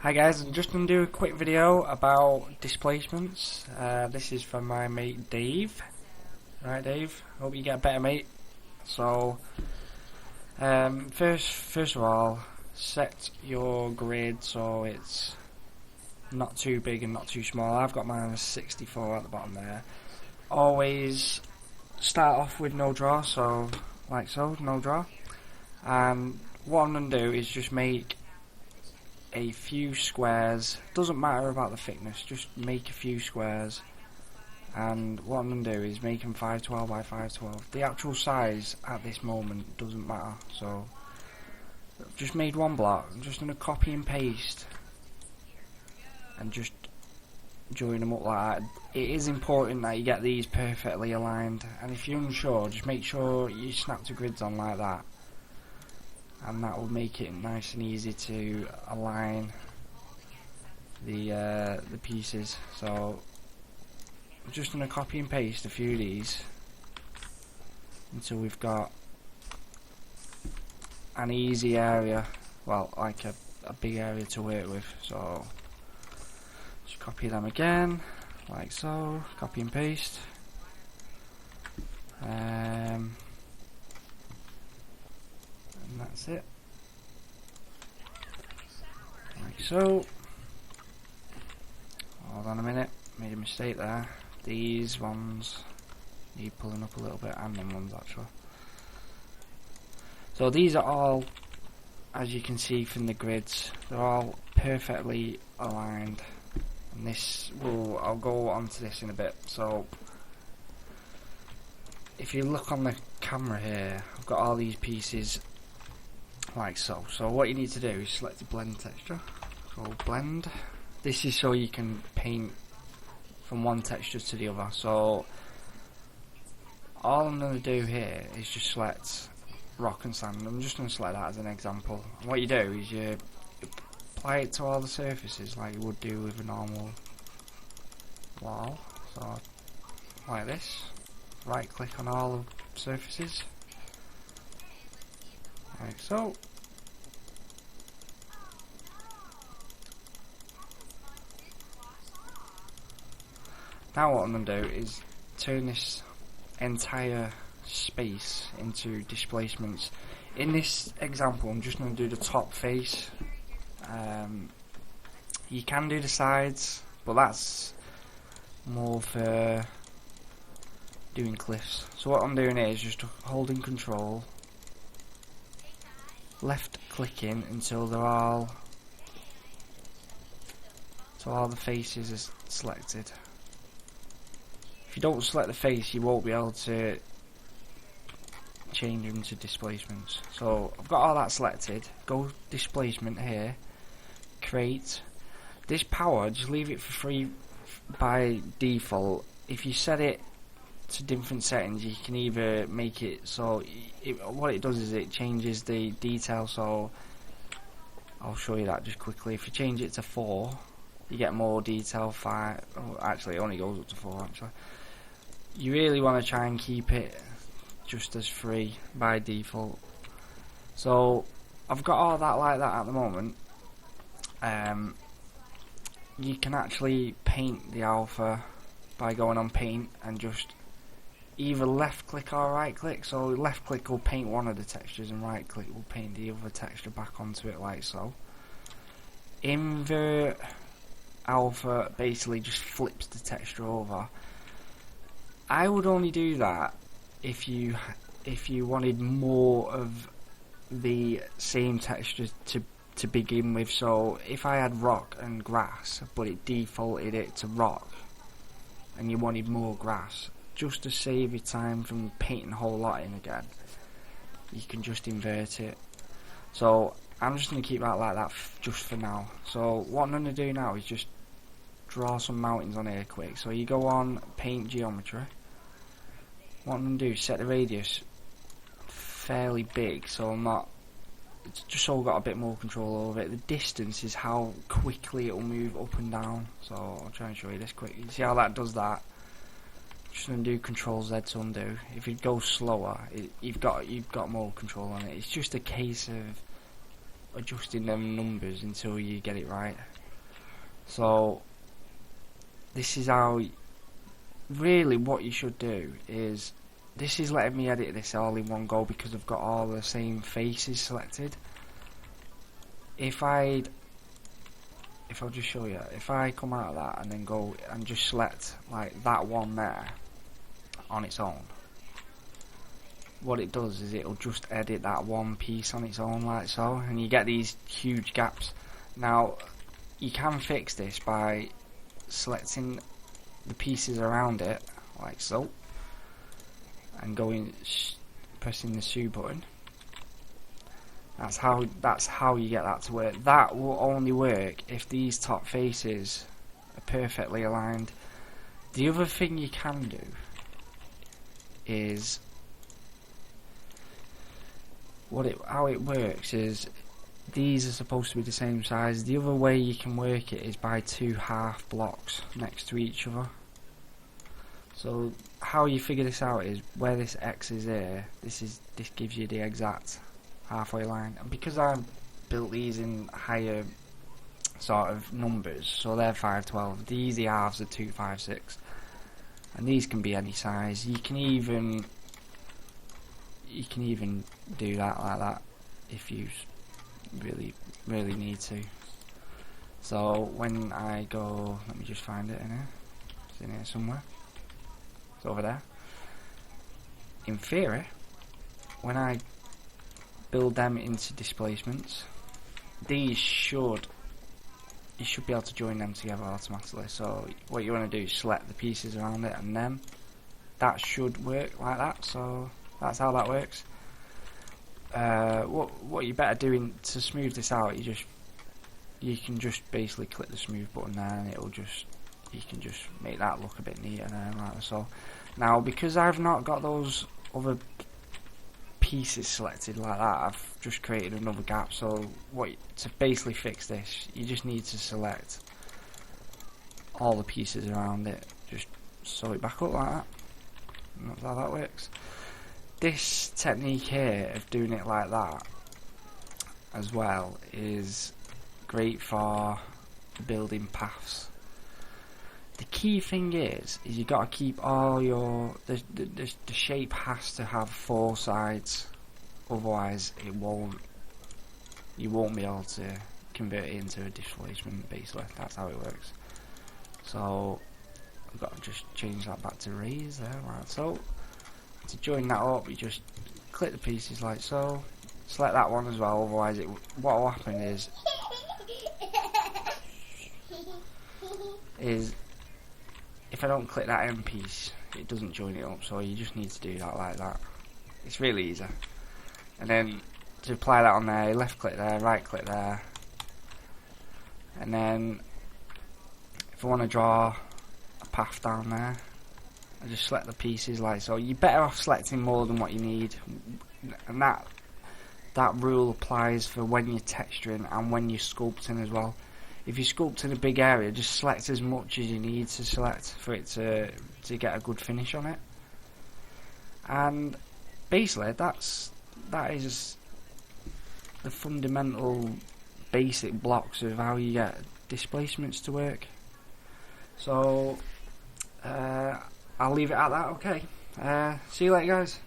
Hi guys, I'm just going to do a quick video about displacements. This is from my mate Dave. Right, Dave? Hope you get better, mate. So, first of all, set your grid so it's not too big and not too small. I've got mine as 64 at the bottom there. Always start off with no draw, so like so, no draw. And what I'm going to do is just make a few squares. Doesn't matter about the thickness, just make a few squares. And what I'm going to do is make them 512 by 512. The actual size at this moment doesn't matter, so I've just made one block. I'm just going to copy and paste and just join them up like that. It is important that you get these perfectly aligned, and if you're unsure, just make sure you snap the grids on like that, and that will make it nice and easy to align the pieces. So I'm just going to copy and paste a few of these until we've got an easy area, well, like a big area to work with. So just copy them again like so, copy and paste. And that's it, like so. Hold on a minute, made a mistake there. These ones need pulling up a little bit, and them ones actually. So these are all, as you can see from the grids, they're all perfectly aligned, and this will, I'll go on to this in a bit. So if you look on the camera here, I've got all these pieces like so. So what you need to do is select the blend texture. So blend. This is so you can paint from one texture to the other. So all I'm going to do here is just select rock and sand. I'm just going to select that as an example. And what you do is you apply it to all the surfaces like you would do with a normal wall. So like this. Right click on all the surfaces. Like so. Now what I'm going to do is turn this entire space into displacements. In this example I'm just going to do the top face. You can do the sides, but that's more for doing cliffs. So what I'm doing here is just holding control, left clicking until they're all the faces are selected. If you don't select the face, you won't be able to change them to displacements. So I've got all that selected. Go displacement here, create. This power, just leave it for free by default. If you set it to different settings, you can either make it so what it does is it changes the detail. So I'll show you that just quickly. If you change it to 4, you get more detail. 5, oh, actually it only goes up to 4 actually. You really want to try and keep it just as free by default. So I've got all that like that at the moment. You can actually paint the alpha by going on paint and just either left click or right click. So left click will paint one of the textures and right click will paint the other texture back onto it like so. Invert alpha basically just flips the texture over. I would only do that if you wanted more of the same texture to begin with. So if I had rock and grass but it defaulted it to rock and you wanted more grass, just to save you time from painting a whole lot in again, you can just invert it. So I'm just going to keep that like that just for now. So what I'm going to do now is just draw some mountains on here quick. So you go on paint geometry. What I'm going to do is set the radius fairly big, so I'm not, it's just so I've got a bit more control over it. The distance is how quickly it will move up and down. So I'll try and show you this quick. You see how that does that? Just going to do Control Z to undo. If it goes slower, you've got more control on it. It's just a case of adjusting them numbers until you get it right. So this is how, really what you should do is, this is letting me edit this all in one go because I've got all the same faces selected. If I'll just show you, if I come out of that and then go and just select like that one there on its own, what it does is it'll just edit that one piece on its own like so, and you get these huge gaps. Now you can fix this by selecting the pieces around it like so and pressing the SU button. That's how you get that to work. That will only work if these top faces are perfectly aligned. The other thing you can do is, how it works is, these are supposed to be the same size. The other way you can work it is by two half blocks next to each other. So how you figure this out is, where this X is here, this gives you the exact halfway line. And because I built these in higher sort of numbers, so they're 512, the easy halves are 256, and these can be any size. You can even do that like that if you really need to. So when I go, let me just find it in here. It's in here somewhere. It's over there. In theory, when I build them into displacements, you should be able to join them together automatically. So what you want to do is select the pieces around it, and then that should work like that. So that's how that works. What you better doing to smooth this out, you can just basically click the smooth button there, and you can just make that look a bit neater there, like so. Now because I've not got those other pieces selected like that, I've just created another gap. So to basically fix this, you just need to select all the pieces around it, just sew it back up like that, and that's how that works. This technique here of doing it like that as well is great for building paths. The key thing is you got to keep all your the shape has to have four sides, otherwise you won't be able to convert it into a displacement. Basically, that's how it works. So I've got to just change that back to raise there, right? So to join that up, you just click the pieces like so, select that one as well, otherwise what will happen is if I don't click that end piece, it doesn't join it up, so you just need to do that like that. It's really easy. And then to apply that on there, left click there, right click there, and then if I want to draw a path down there, I just select the pieces like so. You're better off selecting more than what you need, and that rule applies for when you're texturing and when you're sculpting as well. If you're sculpting a big area, just select as much as you need to select for it to get a good finish on it. And basically that is the fundamental basic blocks of how you get displacements to work. So I'll leave it at that. Okay, see you later guys.